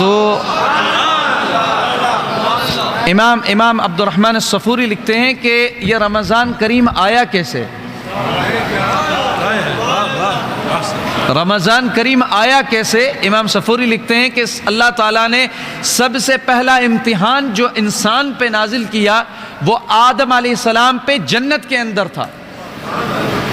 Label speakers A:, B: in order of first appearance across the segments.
A: تو امام عبد الرحمن الصفوری لکھتے ہیں کہ یہ رمضان کریم آیا کیسے؟ رمضان کریم آیا کیسے؟ امام صفوری لکھتے ہیں کہ اللہ تعالیٰ نے سب سے پہلا امتحان جو انسان پہ نازل کیا وہ آدم علیہ السلام پہ جنت کے اندر تھا،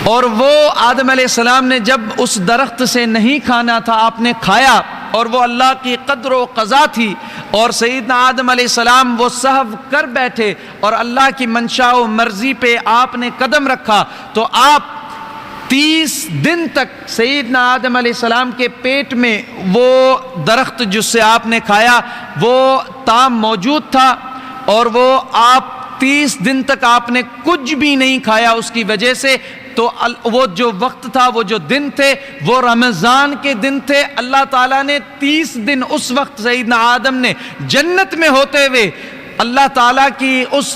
A: اور وہ آدم علیہ السلام نے جب اس درخت سے نہیں کھانا تھا، آپ نے کھایا، اور وہ اللہ کی قدر و قضا تھی، اور سیدنا آدم علیہ السلام وہ سہو کر بیٹھے اور اللہ کی منشاء و مرضی پہ آپ نے قدم رکھا، تو آپ 30 دن تک سیدنا آدم علیہ السلام کے پیٹ میں وہ درخت جس سے آپ نے کھایا وہ تام موجود تھا، اور وہ آپ 30 دن تک آپ نے کچھ بھی نہیں کھایا اس کی وجہ سے۔ تو وہ جو وقت تھا، وہ جو دن تھے، وہ رمضان کے دن تھے۔ اللہ تعالیٰ نے 30 دن اس وقت سیدنا آدم نے جنت میں ہوتے ہوئے اللہ تعالیٰ کی اس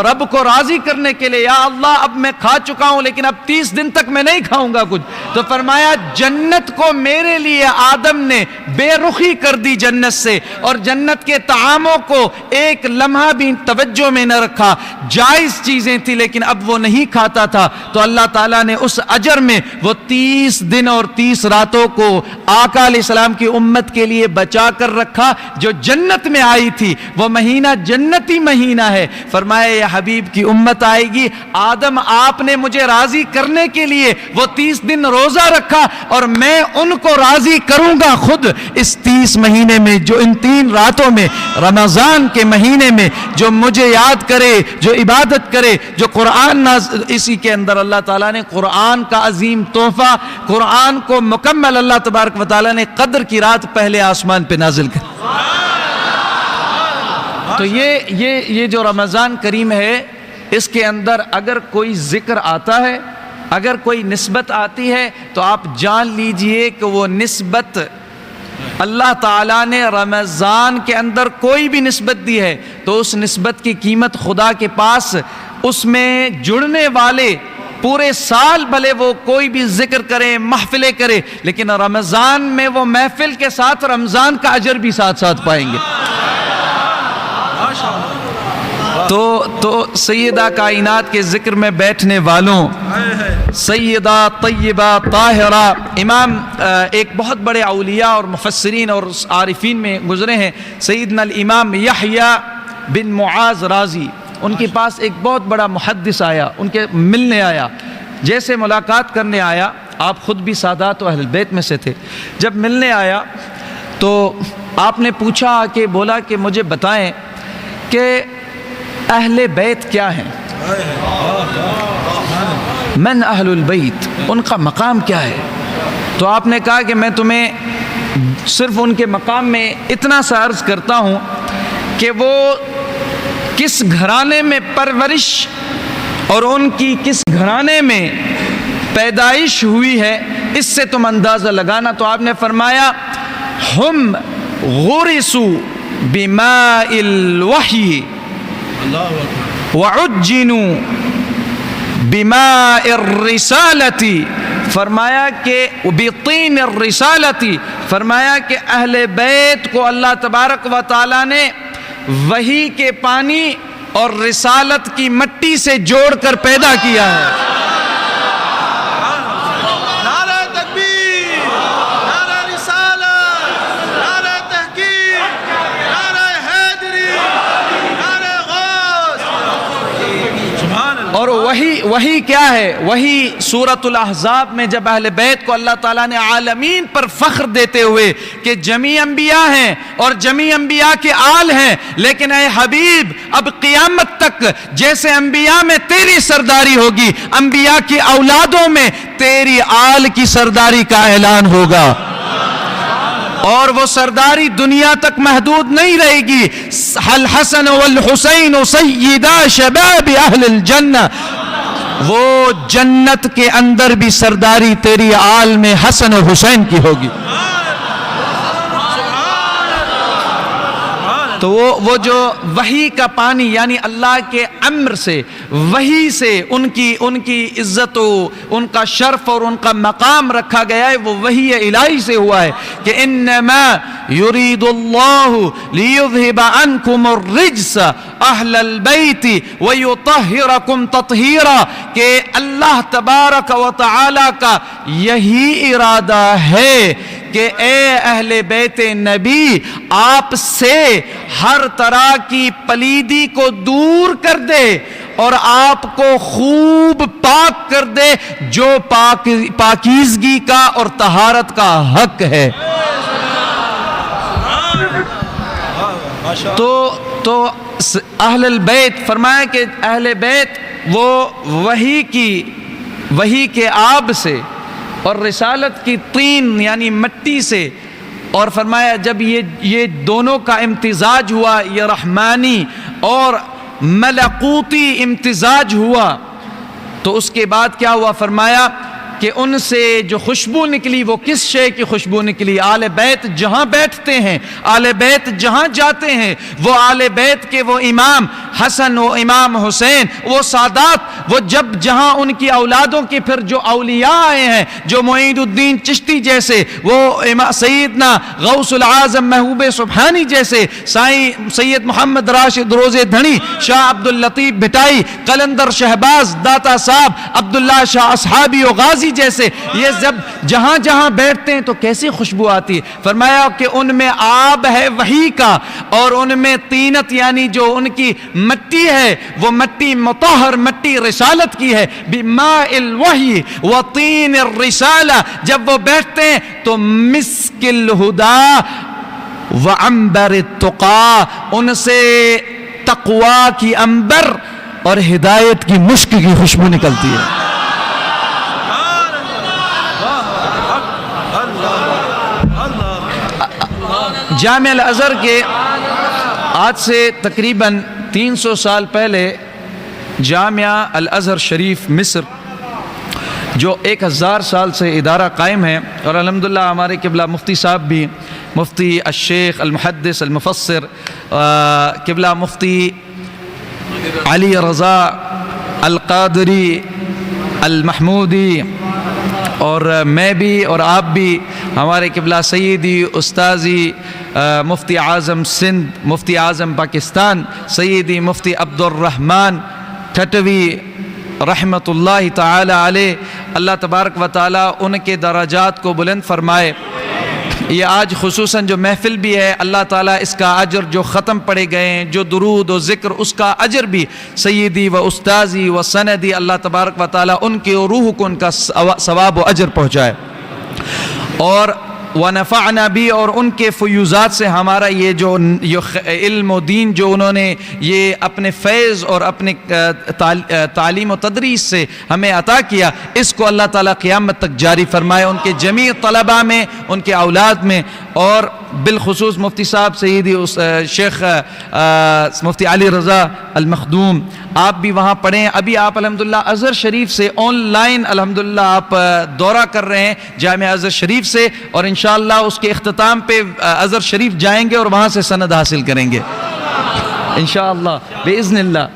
A: رب کو راضی کرنے کے لیے، یا اللہ اب میں کھا چکا ہوں لیکن اب 30 دن تک میں نہیں کھاؤں گا کچھ، تو فرمایا جنت کو میرے لیے آدم نے بے رخی کر دی جنت سے، اور جنت کے طعاموں کو ایک لمحہ بھی توجہ میں نہ رکھا۔ جائز چیزیں تھی لیکن اب وہ نہیں کھاتا تھا، تو اللہ تعالیٰ نے اس اجر میں وہ 30 دن اور 30 راتوں کو آقا علیہ السلام کی امت کے لیے بچا کر رکھا جو جنت میں آئی تھی۔ وہ مہینہ جنتی مہینہ ہے۔ فرمایا یہ حبیب کی امت آئے گی، آدم آپ نے مجھے راضی کرنے کے لیے وہ 30 دن روزہ رکھا، اور میں ان کو راضی کروں گا خود اس 30 مہینے میں، جو ان 3 راتوں میں رمضان کے مہینے میں جو مجھے یاد کرے، جو عبادت کرے، جو قرآن اسی کے اندر اللہ تعالیٰ نے قرآن کا عظیم تحفہ، قرآن کو مکمل اللہ تبارک و تعالیٰ نے قدر کی رات پہلے آسمان پہ نازل کر۔ تو یہ جو رمضان کریم ہے، اس کے اندر اگر کوئی ذکر آتا ہے، اگر کوئی نسبت آتی ہے، تو آپ جان لیجئے کہ وہ نسبت اللہ تعالیٰ نے رمضان کے اندر کوئی بھی نسبت دی ہے تو اس نسبت کی قیمت خدا کے پاس، اس میں جڑنے والے پورے سال بھلے وہ کوئی بھی ذکر کریں، محفلیں کریں، لیکن رمضان میں وہ محفل کے ساتھ رمضان کا اجر بھی ساتھ ساتھ پائیں گے۔ تو سیدہ کائنات کے ذکر میں بیٹھنے والوں، سیدہ طیبہ طاہرہ، امام ایک بہت بڑے اولیاء اور مفسرین اور عارفین میں گزرے ہیں، سیدنا الامام یحییٰ بن معاذ رازی، ان کے پاس ایک بہت بڑا محدث آیا، ان کے ملنے آیا، جیسے ملاقات کرنے آیا، آپ خود بھی سادات و اہل بیت میں سے تھے، جب ملنے آیا تو آپ نے پوچھا کہ بولا کہ مجھے بتائیں کہ اہل بیت کیا ہیں، من اہل البیت، ان کا مقام کیا ہے؟ تو آپ نے کہا کہ میں تمہیں صرف ان کے مقام میں اتنا سا عرض کرتا ہوں کہ وہ کس گھرانے میں پرورش اور ان کی کس گھرانے میں پیدائش ہوئی ہے، اس سے تم اندازہ لگانا۔ تو آپ نے فرمایا ہم غرسوا بماء الوحی وعجنوا بماء الرسالۃ، فرمایا کہ بطین الرسالۃ، فرمایا کہ اہل بیت کو اللہ تبارک و تعالی نے وحی کے پانی اور رسالت کی مٹی سے جوڑ کر پیدا کیا ہے۔ اور وہی کیا ہے؟ وہی سورۃ الاحزاب میں جب اہل بیت کو اللہ تعالیٰ نے عالمین پر فخر دیتے ہوئے کہ جمیع انبیاء ہیں اور جمیع انبیاء کے آل ہیں، لیکن اے حبیب اب قیامت تک جیسے انبیاء میں تیری سرداری ہوگی، انبیاء کی اولادوں میں تیری آل کی سرداری کا اعلان ہوگا، اور وہ سرداری دنیا تک محدود نہیں رہے گی۔ الحسن والحسین سیدا شباب اہل الجنہ، وہ جنت کے اندر بھی سرداری تیری آل میں حسن و حسین کی ہوگی۔ تو وہ جو وحی کا پانی یعنی اللہ کے امر سے، وحی سے ان کی عزت و ان کا شرف اور ان کا مقام رکھا گیا ہے، وہ وحی الہی سے ہوا ہے کہ انما یرید اللہ لیذہب عنکم الرجس اہل البیت ویطہرکم تطہیرا، کہ اللہ تبارک و تعالی کا یہی ارادہ ہے کہ اے اہل بیت نبی آپ سے ہر طرح کی پلیدی کو دور کر دے اور آپ کو خوب پاک کر دے جو پاکیزگی کا اور طہارت کا حق ہے۔ تو اہل البیت فرمایا کہ اہل بیت وہ وحی کے آب سے اور رسالت کی طین یعنی مٹی سے، اور فرمایا جب یہ دونوں کا امتزاج ہوا، یہ رحمانی اور ملکوتی امتزاج ہوا، تو اس کے بعد کیا ہوا؟ فرمایا کہ ان سے جو خوشبو نکلی وہ کس شے کی خوشبو نکلی؟ آل بیت جہاں بیٹھتے ہیں، آل بیت جہاں جاتے ہیں، وہ آل بیت کے وہ امام حسن و امام حسین، وہ سادات، وہ جہاں ان کی اولادوں کے پھر جو اولیاء آئے ہیں، جو معید الدین چشتی جیسے، وہ سیدنا غوث العظم محبوب سبحانی جیسے، سید محمد راشد روزے دھنی، شاہ عبداللطیف بھٹائی، قلندر شہباز، داتا صاحب، عبداللہ شاہ اصحابی و غازی جیسے، یہ جب جہاں جہاں بیٹھتے ہیں تو کیسی خوشبو آتی ہے؟ فرمایا کہ ان میں آب ہے وحی کا، اور ان میں طینت یعنی جو ان کی مٹی ہے وہ مٹی مطہر، مٹی رسالت کی ہے، بماء الوحی وطین الرسالہ، جب وہ بیٹھتے ہیں تو مسک الہدا وعنبر التقا، ان سے تقوی کی عنبر اور ہدایت کی مشک کی خوشبو نکلتی ہے۔ جامع الازہر کے آج سے تقریباً 300 سال پہلے جامعہ الازہر شریف مصر جو 1000 سال سے ادارہ قائم ہے، اور الحمدللہ ہمارے قبلہ مفتی صاحب بھی، مفتی الشیخ المحدث المفسر قبلہ مفتی علی رضا القادری المحمودی، اور میں بھی اور آپ بھی، ہمارے قبلہ سیدی استاذی مفتی اعظم سندھ، مفتی اعظم پاکستان سیدی مفتی عبد الرحمن ٹھٹوی رحمۃ اللہ تعالی علیہ، اللہ تبارک و تعالی ان کے درجات کو بلند فرمائے۔ یہ آج خصوصاً جو محفل بھی ہے، اللہ تعالیٰ اس کا اجر جو ختم پڑے گئے ہیں، جو درود و ذکر، اس کا اجر بھی سیدی و استاذی و سندی، اللہ تبارک و تعالیٰ ان کی روح کو ان کا ثواب و اجر پہنچائے، اور ونفعنا بھی، اور ان کے فیوزات سے ہمارا یہ جو علم و دین جو انہوں نے یہ اپنے فیض اور اپنے تعلیم و تدریس سے ہمیں عطا کیا، اس کو اللہ تعالیٰ قیامت تک جاری فرمائے ان کے جمیع طلباء میں، ان کے اولاد میں، اور بالخصوص مفتی صاحب سیدی شیخ مفتی علی رضا المخدوم، آپ بھی وہاں پڑھیں۔ ابھی آپ الحمدللہ ازہر شریف سے آن لائن الحمدللہ آپ دورہ کر رہے ہیں جامعہ ازہر شریف سے، اور انشاءاللہ اس کے اختتام پہ ازہر شریف جائیں گے اور وہاں سے سند حاصل کریں گے انشاءاللہ باذن اللہ۔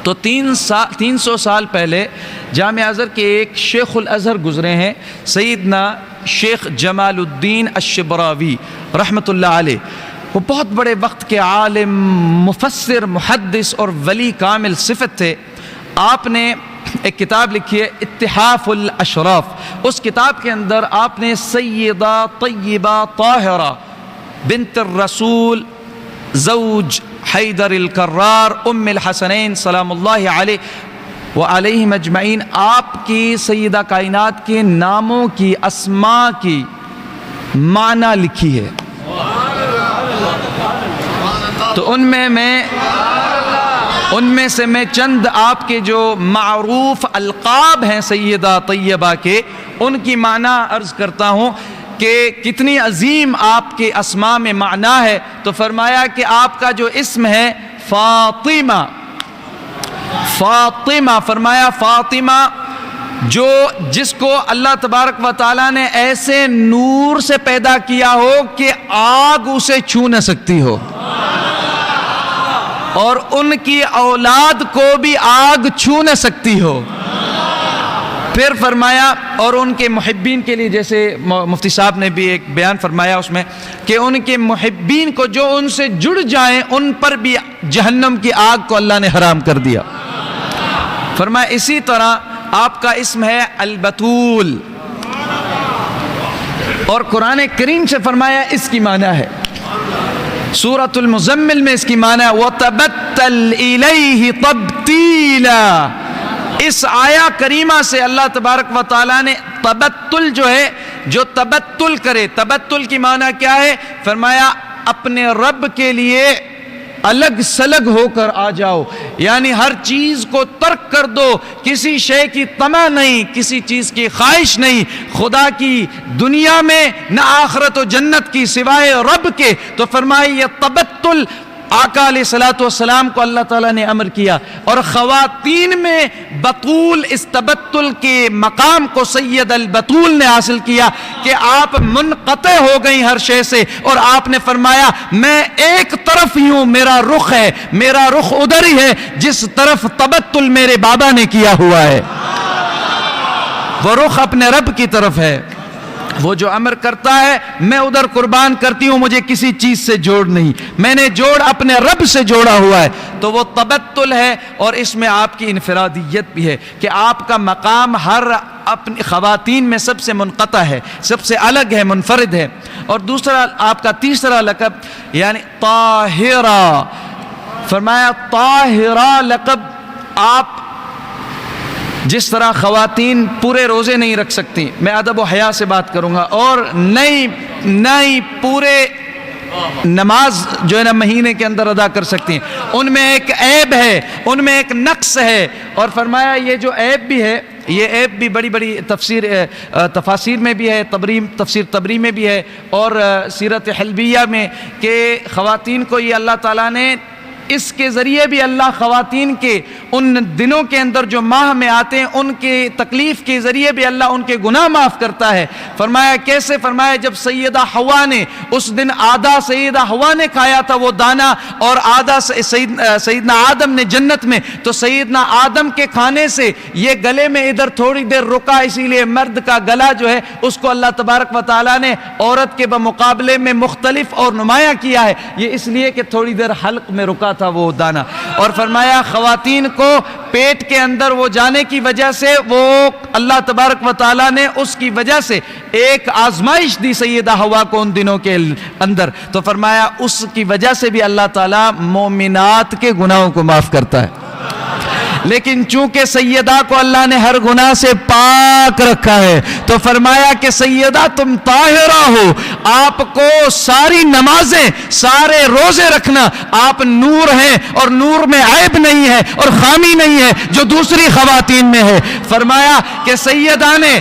A: تو 300 سال پہلے جامعہ ازہر کے ایک شیخ الازہر گزرے ہیں، سیدنا شیخ جمال الدین الشبراوی رحمۃ اللہ علیہ۔ وہ بہت بڑے وقت کے عالم، مفسر، محدث اور ولی کامل صفت تھے۔ آپ نے ایک کتاب لکھی ہے اتحاف الاشراف، اس کتاب کے اندر آپ نے سیدہ طیبہ طاہرہ بنت الرسول زوج حیدر الکرار ام الحسنین سلام اللہ علیہ وعلیہم اجمعین، آپ کی سیدہ کائنات کے ناموں کی، اسماء کی معنی لکھی ہے۔ تو ان میں سے میں چند آپ کے جو معروف القاب ہیں سیدہ طیبہ کے، ان کی معنی عرض کرتا ہوں کہ کتنی عظیم آپ کے اسماء میں معنی ہے۔ تو فرمایا کہ آپ کا جو اسم ہے فاطمہ، فاطمہ، فرمایا فاطمہ جس کو اللہ تبارک و تعالیٰ نے ایسے نور سے پیدا کیا ہو کہ آگ اسے چھو نہ سکتی ہو، اور ان کی اولاد کو بھی آگ چھو نہ سکتی ہو۔ پھر فرمایا اور ان کے محبین کے لیے، جیسے مفتی صاحب نے بھی ایک بیان فرمایا اس میں، کہ ان کے محبین کو جو ان سے جڑ جائیں ان پر بھی جہنم کی آگ کو اللہ نے حرام کر دیا۔ فرمایا اسی طرح آپ کا اسم ہے البتول، اور قرآن کریم سے فرمایا اس کی معنی ہے، سورۃ المزمل میں اس کی معنی ہے وَتَبَتَّلْ إِلَيْهِ تَبْتِيلًا۔ اس آیا کریمہ سے اللہ تبارک و تعالیٰ نے تبتل جو ہے، جو تبتل کرے، تبتل کی معنی کیا ہے؟ فرمایا اپنے رب کے لیے الگ سلگ ہو کر آ جاؤ، یعنی ہر چیز کو ترک کر دو، کسی شے کی طمع نہیں، کسی چیز کی خواہش نہیں، خدا کی دنیا میں نہ آخرت و جنت کی سوائے رب کے۔ تو فرمایا یہ تبتل آقا علیہ الصلوۃ والسلام کو اللہ تعالیٰ نے امر کیا، اور خواتین میں بطول اس تبتل کے مقام کو سید البطول نے حاصل کیا کہ آپ منقطع ہو گئیں ہر شے سے، اور آپ نے فرمایا میں ایک طرف ہی ہوں، میرا رخ ہے، میرا رخ ادھر ہی ہے جس طرف تبتل میرے بابا نے کیا ہوا ہے، وہ رخ اپنے رب کی طرف ہے۔ وہ جو امر کرتا ہے میں ادھر قربان کرتی ہوں، مجھے کسی چیز سے جوڑ نہیں، میں نے جوڑ اپنے رب سے جوڑا ہوا ہے، تو وہ تبتل ہے۔ اور اس میں آپ کی انفرادیت بھی ہے کہ آپ کا مقام ہر اپنی خواتین میں سب سے منقطع ہے، سب سے الگ ہے، منفرد ہے۔ اور دوسرا آپ کا تیسرا لقب یعنی طاہرہ، فرمایا طاہرہ لقب، آپ جس طرح خواتین پورے روزے نہیں رکھ سکتی، میں ادب و حیا سے بات کروں گا، اور نہیں پورے نماز جو ہے نا مہینے کے اندر ادا کر سکتی ہیں، ان میں ایک عیب ہے، ان میں ایک نقص ہے۔ اور فرمایا یہ جو عیب بھی ہے، یہ عیب بھی بڑی بڑی تفاسیر میں بھی ہے، تفسیر طبری میں بھی ہے، اور سیرت حلبیہ میں، کہ خواتین کو یہ اللہ تعالیٰ نے اس کے ذریعے بھی اللہ خواتین کے ان دنوں کے اندر جو ماہ میں آتے ہیں ان کے تکلیف کے ذریعے بھی اللہ ان کے گناہ معاف کرتا ہے۔ فرمایا کیسے؟ فرمایا جب سیدہ حوا نے اس دن آدھا سیدہ حوا نے کھایا تھا وہ دانہ، اور آدھا سیدنا آدم نے جنت میں، تو سیدنا آدم کے کھانے سے یہ گلے میں ادھر تھوڑی دیر رکا، اسی لیے مرد کا گلا جو ہے اس کو اللہ تبارک و تعالیٰ نے عورت کے بمقابلے میں مختلف اور نمایاں کیا ہے، یہ اس لیے کہ تھوڑی دیر حلق میں رکا تھا وہ دانہ۔ اور فرمایا خواتین کو پیٹ کے اندر وہ جانے کی وجہ سے وہ اللہ تبارک و تعالیٰ نے اس کی وجہ سے ایک آزمائش دی سیدہ حوا کو ان دنوں کے اندر، تو فرمایا اس کی وجہ سے بھی اللہ تعالیٰ مومنات کے گناہوں کو معاف کرتا ہے۔ لیکن چونکہ سیدہ کو اللہ نے ہر گناہ سے پاک رکھا ہے، تو فرمایا کہ سیدہ تم طاہرہ ہو، آپ کو ساری نمازیں، سارے روزے رکھنا، آپ نور ہیں، اور نور میں عیب نہیں ہے اور خامی نہیں ہے جو دوسری خواتین میں ہے۔ فرمایا کہ سیدہ نے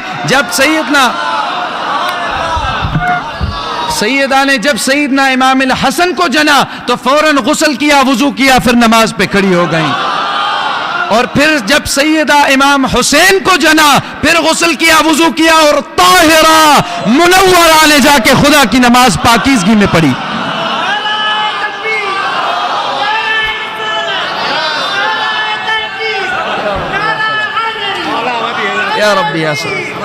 A: جب سیدنا امام الحسن کو جنا تو فوراً غسل کیا، وضو کیا، پھر نماز پہ کھڑی ہو گئیں، اور پھر جب سیدہ امام حسین کو جنا پھر غسل کیا، وضو کیا، اور طاہرہ منورہ لے جا کے خدا کی نماز پاکیزگی میں پڑھی۔ یا ربی یا سلام۔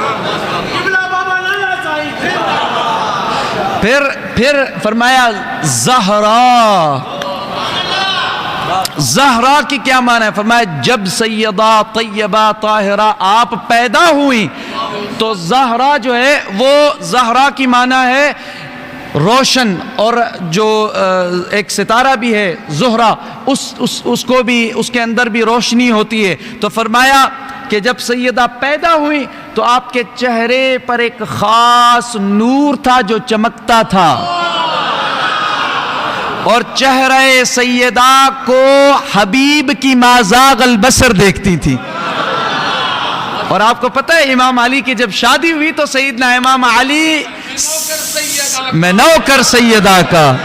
A: پھر فرمایا زہرا کی کیا معنی ہے؟ فرمایا جب سیدہ طیبہ طاہرہ آپ پیدا ہوئی تو زہرا جو ہے وہ زہرا کی معنی ہے روشن، اور جو ایک ستارہ بھی ہے زہرہ، اس کو بھی اس کے اندر بھی روشنی ہوتی ہے۔ تو فرمایا کہ جب سیدہ پیدا ہوئی تو آپ کے چہرے پر ایک خاص نور تھا جو چمکتا تھا، اور چہرہ سیدہ کو حبیب کی ما زاغ البصر دیکھتی تھی۔ اور آپ کو پتہ ہے امام علی کی جب شادی ہوئی تو سیدنا امام علی میں نوکر سیدہ کا،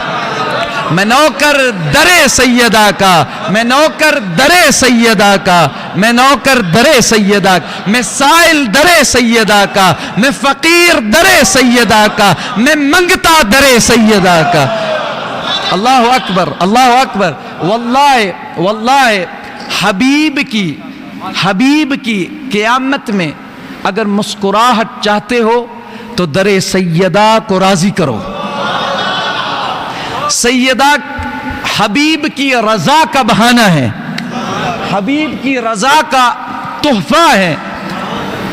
A: میں نوکر درے سیدہ کا، میں نوکر درے سیدہ کا، میں نوکر درے سیدہ کا، میں سائل درے سیدہ کا، میں فقیر درے سیدہ کا، میں منگتا درے سیدہ کا۔ اللہ اکبر، اللہ اکبر۔ واللہ حبیب کی قیامت میں اگر مسکراہٹ چاہتے ہو تو در سیدہ کو راضی کرو. سیدہ حبیب کی رضا کا بہانہ ہے، حبیب کی رضا کا تحفہ ہے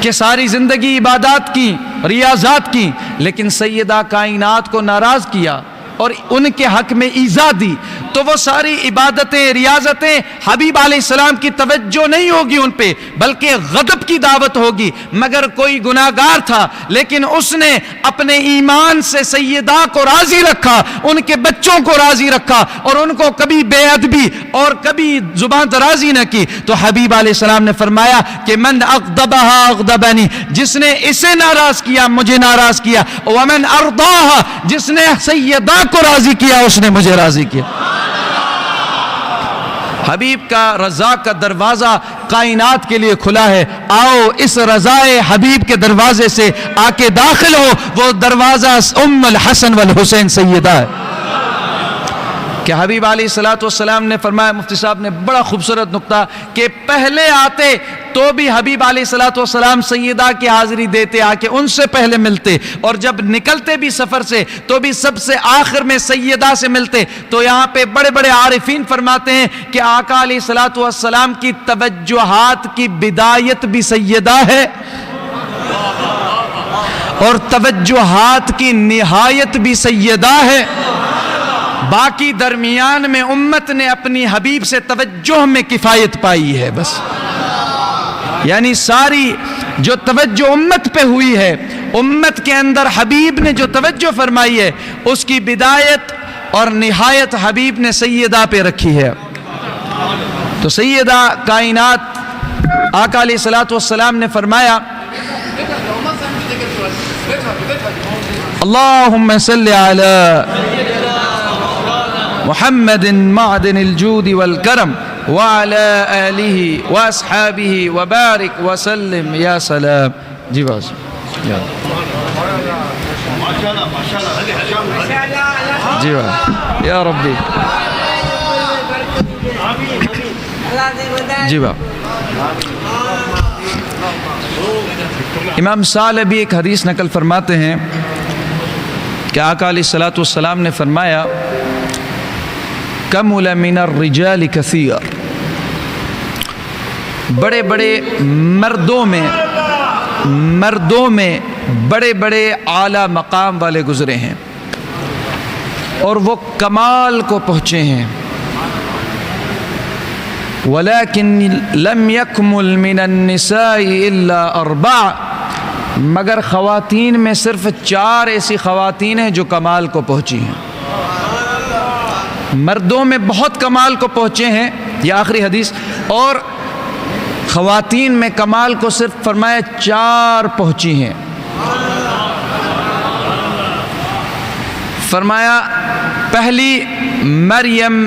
A: کہ ساری زندگی عبادات کی، ریاضات کی، لیکن سیدہ کائنات کو ناراض کیا اور ان کے حق میں ایذا دی، تو وہ ساری عبادتیں، ریاضتیں حبیب علیہ السلام کی توجہ نہیں ہوگی ان پہ، بلکہ غضب کی دعوت ہوگی. مگر کوئی گناہگار تھا لیکن اس نے اپنے ایمان سے سیدہ کو راضی رکھا، ان کے بچوں کو راضی رکھا اور ان کو کبھی بے ادبی اور کبھی زبان درازی نہ کی. تو حبیب علیہ السلام نے فرمایا کہ من اغضبها اغضبنی، جس نے اسے ناراض کیا مجھے ناراض کیا، ومن ارضاها، جس نے سیدہ کو راضی کیا اس نے مجھے راضی کیا. حبیب کا رضا کا دروازہ کائنات کے لیے کھلا ہے. آؤ اس رضائے حبیب کے دروازے سے آ کے داخل ہو. وہ دروازہ ام الحسن والحسین سیدہ ہے کہ حبیب علیہ السلام نے فرمایا، مفتی صاحب نے بڑا خوبصورت نقطہ، کہ پہلے آتے تو بھی حبیب علیہ السلام سیدہ کی حاضری دیتے، آ کے ان سے پہلے ملتے، اور جب نکلتے بھی سفر سے تو بھی سب سے آخر میں سیدہ سے ملتے. تو یہاں پہ بڑے بڑے عارفین فرماتے ہیں کہ آقا علیہ السلام کی توجہات کی بدایت بھی سیدہ ہے اور توجہات کی نہایت بھی سیدہ ہے. باقی درمیان میں امت نے اپنی حبیب سے توجہ میں کفایت پائی ہے بس. یعنی ساری جو توجہ امت پہ ہوئی ہے، امت کے اندر حبیب نے جو توجہ فرمائی ہے، اس کی بدایت اور نہایت حبیب نے سیدہ پہ رکھی ہے. تو سیدہ کائنات آقا علیہ السلام نے فرمایا، اللہم صلی علی محمد معدن الجود والکرم وعلى آلہ واصحابہ وبارک وسلم. یا سلام. جی باز جی باز یا ربی. جی باز. امام ثعلبی ایک حدیث نقل فرماتے ہیں کہ آقا علیہ السلام نے فرمایا، کمل من الرجال کثیر، بڑے بڑے مردوں میں بڑے بڑے اعلیٰ مقام والے گزرے ہیں اور وہ کمال کو پہنچے ہیں. ولیکن لم یکمل من النساء الا 4، مگر خواتین میں صرف 4 ایسی خواتین ہیں جو کمال کو پہنچی ہیں. مردوں میں بہت کمال کو پہنچے ہیں، یہ آخری حدیث، اور خواتین میں کمال کو صرف فرمایا 4 پہنچی ہیں. فرمایا پہلی مریم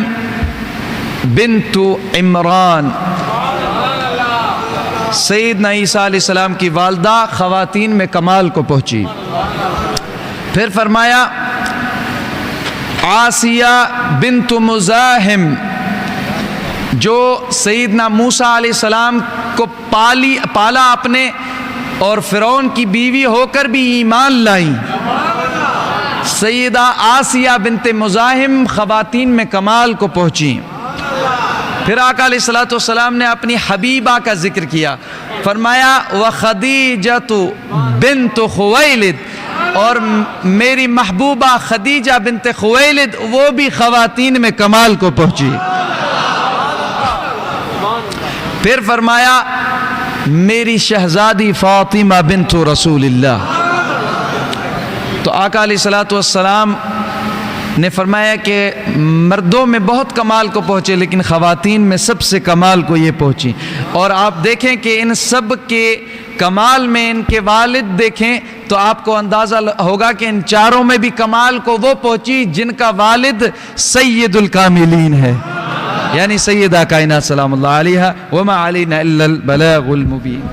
A: بنت عمران، سیدنا عیسیٰ علیہ السلام کی والدہ خواتین میں کمال کو پہنچی. پھر فرمایا آسیہ بنت مزاحم، جو سیدنا موسیٰ علیہ السلام کو پالا اپنے اور فرعون کی بیوی ہو کر بھی ایمان لائیں. سیدہ آسیہ بنت مزاحم خواتین میں کمال کو پہنچی. پھر آقا علیہ السلام نے اپنی حبیبہ کا ذکر کیا، فرمایا وخدیجۃ بنت خویلد، اور میری محبوبہ خدیجہ بنت خویلد وہ بھی خواتین میں کمال کو پہنچی. پھر فرمایا میری شہزادی فاطمہ بنت رسول اللہ. تو آقا علیہ السلام نے فرمایا کہ مردوں میں بہت کمال کو پہنچے لیکن خواتین میں سب سے کمال کو یہ پہنچی. اور آپ دیکھیں کہ ان سب کے کمال میں ان کے والد دیکھیں تو آپ کو اندازہ ہوگا کہ ان 4 میں بھی کمال کو وہ پہنچی جن کا والد سید الکاملین ہے، یعنی سیدہ کائنات سلام اللہ علیہا. وما علینا الا البلاغ المبین.